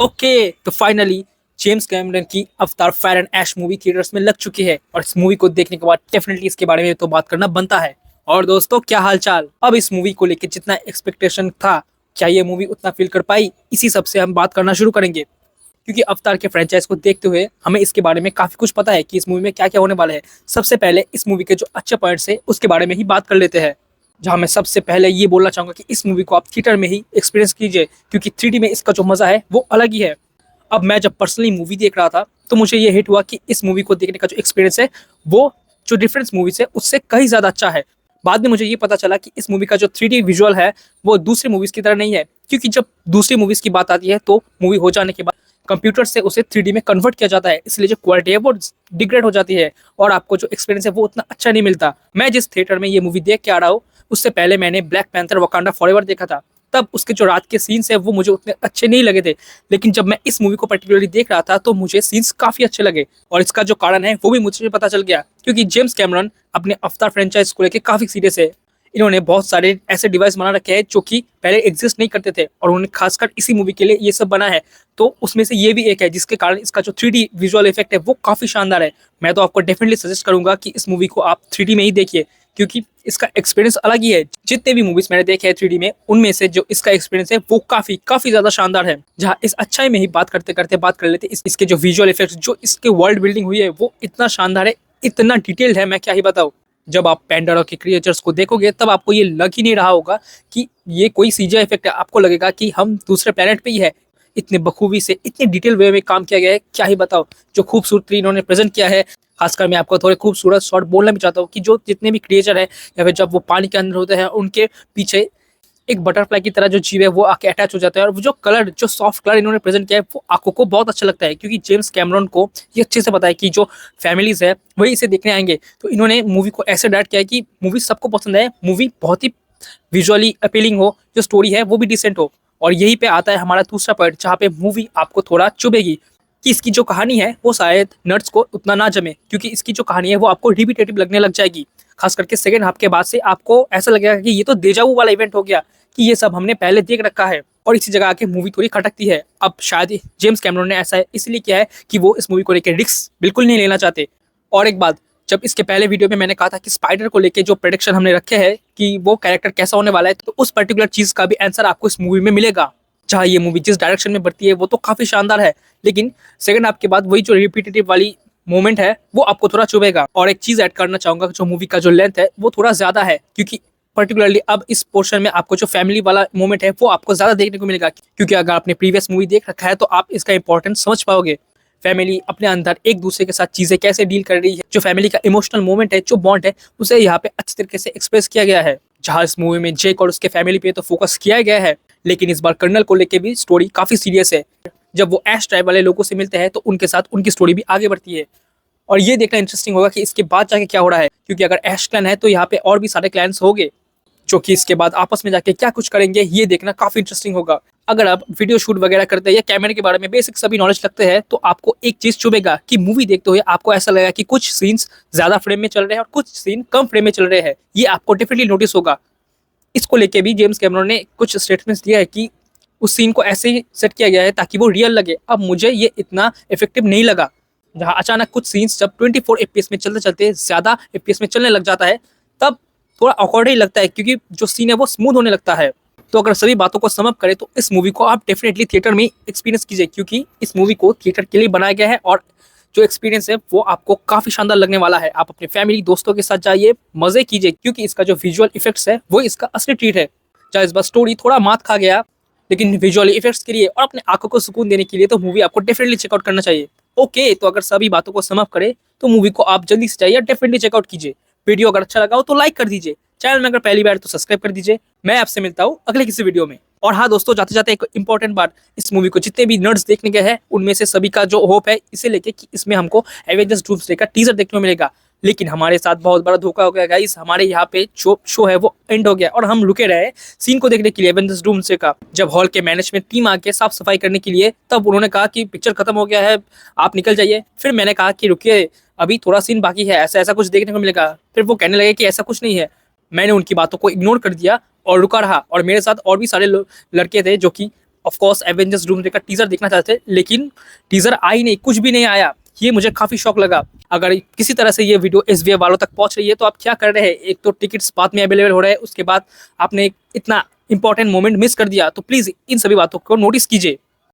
Okay तो finally James Cameron की Avatar fire and ash movie theatres में लग चुकी है और इस मूवी को देखने के बाद डेफिनेटली इसके बारे में तो बात करना बनता है। और दोस्तों क्या हालचाल। अब इस मूवी को लेकर जितना एक्सपेक्टेशन था, क्या ये मूवी उतना फील कर पाई, इसी सब से हम बात करना शुरू करेंगे। क्योंकि अवतार के फ्रेंचाइज को देखते हुए हमें इसके बारे में काफी कुछ पता है कि इस मूवी में क्या क्या होने वाला है। सबसे पहले इस मूवी के जो अच्छे पॉइंट्स है उसके बारे में ही बात कर लेते हैं। जहां मैं सबसे पहले ये बोलना चाहूंगा कि इस मूवी को आप थिएटर में ही एक्सपीरियंस कीजिए, क्योंकि 3D में इसका जो मजा है वो अलग ही है। अब मैं जब पर्सनली मूवी देख रहा था तो मुझे ये हिट हुआ कि इस मूवी को देखने का जो एक्सपीरियंस है वो जो डिफरेंस मूवीज है उससे कहीं ज़्यादा अच्छा है। बाद में मुझे ये पता चला कि इस मूवी का जो 3D विजुअल है वो दूसरी मूवीज़ की तरह नहीं है, क्योंकि जब दूसरी मूवीज़ की बात आती है तो मूवी हो जाने के बाद कंप्यूटर से उसे 3D में कन्वर्ट किया जाता है, इसलिए जो क्वालिटी है वो डिग्रेड हो जाती है और आपको जो एक्सपीरियंस है वो उतना अच्छा नहीं मिलता। मैं जिस थिएटर में ये मूवी देख के आ रहा हूँ उससे पहले मैंने ब्लैक पैंथर वकांडा फॉरएवर देखा था। तब उसके जो रात के सीन्स है वो मुझे उतने अच्छे नहीं लगे थे, लेकिन जब मैं इस मूवी को पर्टिकुलरली देख रहा था तो मुझे सीन्स काफ़ी अच्छे लगे। और इसका जो कारण है वो भी मुझे पता चल गया, क्योंकि जेम्स कैमरन अपने अवतार फ्रेंचाइज को लेकर काफ़ी सीरियस है। इन्होंने बहुत सारे ऐसे डिवाइस बना रखे हैं जो कि पहले एग्जिस्ट नहीं करते थे और उन्होंने खासकर इसी मूवी के लिए ये सब बना है। तो उसमें से ये भी एक है जिसके कारण इसका जो 3D विजुअल इफेक्ट है वो काफ़ी शानदार है। मैं तो आपको डेफिनेटली सजेस्ट करूंगा कि इस मूवी को आप 3D में ही देखिए, क्योंकि इसका एक्सपीरियंस अलग ही है। जितने भी मूवीज मैंने देखे हैं 3D में, उनमें से जो इसका एक्सपीरियंस है वो काफ़ी काफ़ी ज़्यादा शानदार है। जहाँ इस अच्छाई में ही बात करते करते बात कर लेते इसके जो विजुअल इफेक्ट्स, जो इसके वर्ल्ड बिल्डिंग हुई है वो इतना शानदार है, इतना डिटेल्ड है, मैं क्या ही बताऊँ। जब आप पैंडोरा के क्रिएचर्स को देखोगे तब आपको ये लग ही नहीं रहा होगा कि ये कोई सीजीआई इफेक्ट है। आपको लगेगा कि हम दूसरे प्लेनेट पे ही है। इतने बखूबी से इतने डिटेल वे में काम किया गया है, क्या ही बताओ। जो खूबसूरती इन्होंने प्रेजेंट किया है, खासकर मैं आपको थोड़े खूबसूरत शॉट बोलना भी चाहता हूँ कि जो जितने भी क्रिएचर है या फिर जब वो पानी के अंदर होते हैं उनके पीछे एक बटरफ्लाई की तरह जो जीव है वो आके अटैच हो जाता है। और वो जो कलर, जो सॉफ्ट कलर इन्होंने प्रेजेंट किया है वो आंखों को बहुत अच्छा लगता है, क्योंकि जेम्स कैमरन को ये अच्छे से पता है कि जो फैमिलीज है वही इसे देखने आएंगे। तो इन्होंने मूवी को ऐसे डायरेक्ट किया है कि मूवी सबको पसंद है, मूवी बहुत ही विजुअली अपीलिंग हो, जो स्टोरी है वो भी डिसेंट हो। और यही पे आता है हमारा दूसरा पॉइंट, जहाँ पे मूवी आपको थोड़ा चुभेगी कि इसकी जो कहानी है वो शायद नर्ड्स को उतना ना जमे, क्योंकि इसकी जो कहानी है वो आपको रिपीटेटिव लगने लग जाएगी। खास करके सेकंड हाफ के बाद से आपको ऐसा लगेगा कि ये तो डेजावू वाला इवेंट हो गया, कि ये सब हमने पहले देख रखा है। और इसी जगह आके मूवी थोड़ी खटकती है। अब शायद जेम्स कैमरन ने ऐसा इसलिए किया है कि वो इस मूवी को लेकर रिस्क बिल्कुल नहीं लेना चाहते। और एक बात, जब इसके पहले वीडियो में मैंने कहा था कि स्पाइडर को लेके जो प्रेडिक्शन हमने रखे हैं कि वो कैरेक्टर कैसा होने वाला है, तो उस पर्टिकुलर चीज का भी आंसर आपको इस मूवी में मिलेगा। जहाँ ये मूवी जिस डायरेक्शन में बढ़ती है वो तो काफी शानदार है, लेकिन सेकंड हाफ के बाद वही जो रिपीटेटिव वाली मोमेंट है वो आपको थोड़ा चुभेगा। और एक चीज ऐड करना चाहूंगा, जो मूवी का जो लेंथ है वो थोड़ा ज्यादा है, क्योंकि पर्टिकुलरली अब इस पोर्शन में आपको जो फैमिली वाला मोमेंट है वो आपको ज्यादा देखने को मिलेगा। क्योंकि अगर आपने प्रीवियस मूवी देख रखा है तो आप इसका इंपॉर्टेंस समझ पाओगे। फैमिली अपने अंदर एक दूसरे के साथ चीजें कैसे डील कर रही है, जो फैमिली का इमोशनल मोमेंट है, जो बॉन्ड है, उसे यहाँ पे अच्छी तरीके से एक्सप्रेस किया गया है। जहाँ इस मूवी में जेक और उसके फैमिली पे तो फोकस किया गया है, लेकिन इस बार कर्नल को लेके भी स्टोरी काफी सीरियस है। जब वो ऐश ट्राइब वाले लोगों से मिलते हैं तो उनके साथ उनकी स्टोरी भी आगे बढ़ती है। और ये देखना इंटरेस्टिंग होगा कि इसके बाद जाके क्या हो रहा है, क्योंकि अगर ऐश क्लैन है तो यहाँ पे और भी सारे क्लैन्स होंगे जो कि इसके बाद आपस में जाके क्या कुछ करेंगे, ये देखना काफी इंटरेस्टिंग होगा। अगर आप वीडियो शूट वगैरह करते हैं या कैमरे के बारे में बेसिक सभी नॉलेज रखते हैं तो आपको एक चीज चुभेगा कि मूवी देखते हुए आपको ऐसा लगेगा कि कुछ सीन्स ज्यादा फ्रेम में चल रहे हैं और कुछ सीन कम फ्रेम में चल रहे हैं। ये आपको डेफिनेटली नोटिस होगा। इसको लेके भी जेम्स कैमरन ने कुछ स्टेटमेंट्स दिया है कि उस सीन को ऐसे ही सेट किया गया है ताकि वो रियल लगे। अब मुझे ये इतना इफेक्टिव नहीं लगा, जहाँ अचानक कुछ सीन्स जब 24 FPS में चलते चलते ज्यादा FPS में चलने लग जाता है तब थोड़ा ऑकवर्ड ही लगता है, क्योंकि जो सीन है वो स्मूथ होने लगता है। तो अगर सभी बातों को समअप करें तो इस मूवी को आप डेफिनेटली थिएटर में एक्सपीरियंस कीजिए, क्योंकि इस मूवी को थिएटर के लिए बनाया गया है और जो एक्सपीरियंस है वो आपको काफी शानदार लगने वाला है। आप अपने फैमिली दोस्तों के साथ जाइए, मजे कीजिए, क्योंकि इसका जो विजुअल इफेक्ट्स है वो इसका असली ट्रीट है। चाहे इस बार स्टोरी थोड़ा मात खा गया, लेकिन विजुअल इफेक्ट्स के लिए और अपने आंखों को सुकून देने के लिए तो मूवी आपको डेफिनेटली चेकआउट करना चाहिए। ओके, तो अगर सभी बातों को समअप करें तो मूवी को आप जल्दी से जाइए, डेफिनेटली चेकआउट कीजिए। वीडियो अगर अच्छा लगा हो तो लाइक कर दीजिए, चैनल में अगर पहली बार तो सब्सक्राइब कर दीजिए। मैं आपसे मिलता हूँ अगले किसी वीडियो में। और हाँ दोस्तों, जाते जाते एक इंपॉर्टेंट बात, इस मूवी को जितने भी नर्ड्स देखने गए हैं उनमें से सभी का जो होप है इसे लेके कि इसमें हमको एवेंजर्स डूम्सडे का टीजर देखने को मिलेगा। लेकिन हमारे साथ बहुत बड़ा धोखा हो गया गाइस। हमारे यहाँ पे जो शो है वो एंड हो गया और हम रुके रहे सीन को देखने के लिए एवेंजर्स डूम्सडे का। जब हॉल के मैनेजमेंट टीम आके साफ सफाई करने के लिए, तब उन्होंने कहा कि पिक्चर खत्म हो गया है, आप निकल जाइए। फिर मैंने कहा कि रुकिए, अभी थोड़ा सीन बाकी है, ऐसा ऐसा कुछ देखने को मिलेगा। फिर वो कहने लगे कि ऐसा कुछ नहीं है। मैंने उनकी बातों को इग्नोर कर दिया और रुका रहा, और मेरे साथ और भी सारे लड़के थे जो कि ऑफ कोर्स एवेंजर्स डूम्सडे का टीजर देखना चाहते थे, लेकिन टीजर आई नहीं, कुछ भी नहीं आया। ये मुझे काफी शौक लगा। अगर किसी तरह से ये वीडियो एसवीए वालों तक पहुंच रही है तो आप क्या कर रहे हैं? एक तो टिकट्स बाद में अवेलेबल हो रहे हैं, उसके बाद आपने एक इतना इंपॉर्टेंट मोमेंट मिस कर दिया, तो प्लीज इन सभी बातों को नोटिस कीजिए।